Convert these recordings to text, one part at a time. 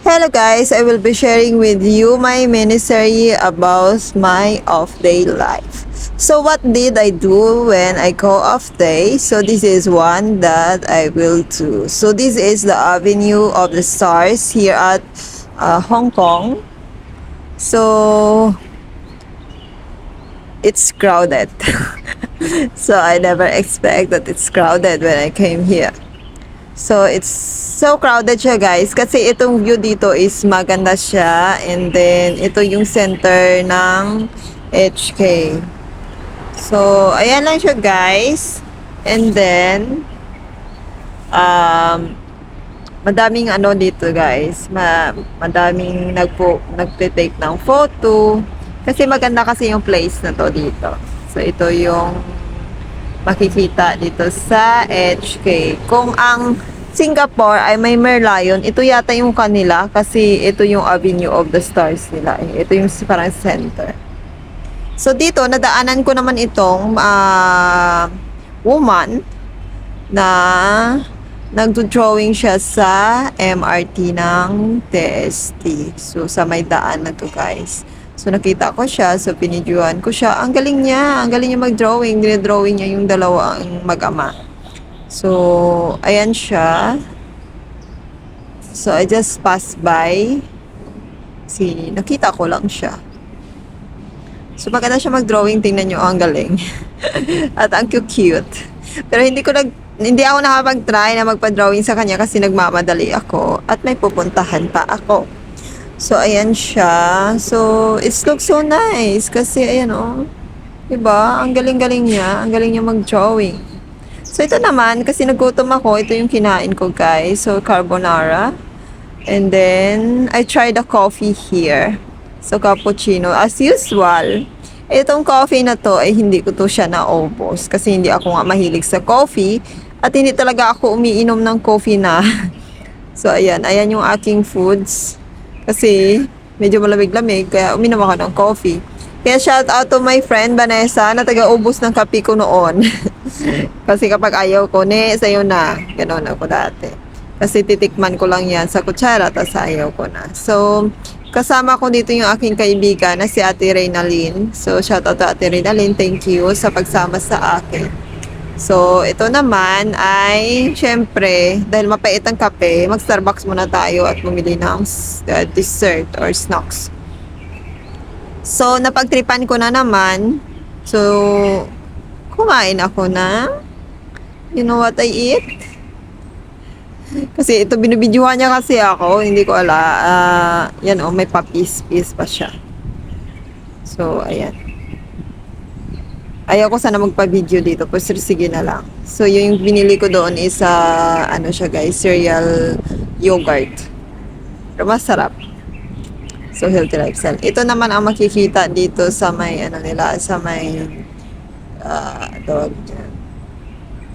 Hello guys, I will be sharing with you my mini-series about my off-day life. So what did I do when I go off-day? So this is one that I will do. So this is the Avenue of the Stars here at Hong Kong. So it's crowded. So I never expect that it's crowded when I came here. So, it's so crowded siya guys. Kasi itong view dito is maganda siya. And then, ito yung center ng HK. So, ayan lang siya guys. And then, madaming ano dito guys. Madaming nagte-take ng photo. Kasi maganda kasi yung place na to dito. So, ito yung makikita dito sa HK. Kung ang Singapore ay may Merlion, ito yata yung kanila kasi ito yung Avenue of the Stars nila. Ito yung parang center. So dito, nadaanan ko naman itong woman na nagdo-drawing siya sa MRT ng TST. So sa may daan na to guys. So, nakita ko siya. So, pinidyoan ko siya. Ang galing niya. Ang galing niya mag-drawing. Dinidrawing niya yung dalawang mag-ama. So, ayan siya. So, I just passed by. Nakita ko lang siya. So, maganda siya mag-drawing. Tingnan niyo, ang galing. At ang cute. Pero hindi ako nakapag-try na magpa-drawing sa kanya kasi nagmamadali ako. At may pupuntahan pa ako. So, ayan siya. So, it looks so nice. Kasi, ayan diba? Ang galing-galing niya. Ang galing niya mag-drawing. So, ito naman, kasi nagutom ako. Ito yung kinain ko, guys. So, carbonara. And then, I tried the coffee here. So, cappuccino. As usual, itong coffee na to, ay hindi ko to siya naubos. Kasi hindi ako nga mahilig sa coffee. At hindi talaga ako umiinom ng coffee na. So, ayan. Ayan yung aking foods. Kasi medyo malamig-lamig, kaya uminom ako ng coffee. Kaya shout out to my friend Vanessa na taga-ubos ng kape ko noon. Kasi kapag ayaw ko, sa'yo na. Ganon ako dati. Kasi titikman ko lang yan sa kutsara, tapos ayaw ko na. So, kasama ko dito yung aking kaibigan na si Ate Reynalyn. So, shout out to Ate Reynalyn. Thank you sa pagsama sa akin. So, ito naman ay, syempre, dahil mapait ang kape, mag-Starbucks muna tayo at bumili ng dessert or snacks. So, napagtripan ko na naman. So, kumain ako na. You know what I eat? Kasi ito, binibidyohan niya kasi ako. Hindi ko ala. Yan may papis-pis pa siya. So, ayan. Ayaw ko sana magpa-video dito, pero sige na lang. So, yung binili ko doon is, siya guys, cereal yogurt. Pero masarap. So, healthy lifestyle. Ito naman ang makikita dito sa may, sa may,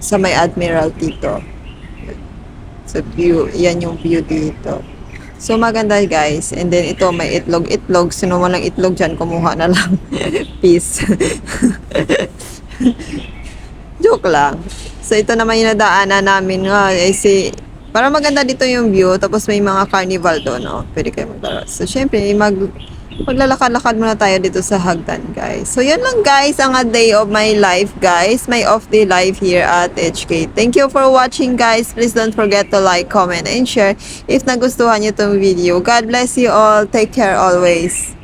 sa may Admiral dito. So, view, yan yung view dito. So, maganda guys. And then, ito may itlog. Sino mo lang itlog dyan, kumuha na lang. Peace. Joke lang. So, ito naman yung nadaanan namin. Para maganda dito yung view. Tapos, may mga carnival doon. Pwede kayo maglaro. So, syempre, maglalakad-lakad muna tayo dito sa hagdan, guys. So, yun lang, guys, ang a day of my life, guys. My off-day life here at HK. Thank you for watching, guys. Please don't forget to like, comment, and share if nagustuhan nyo itong video. God bless you all. Take care always.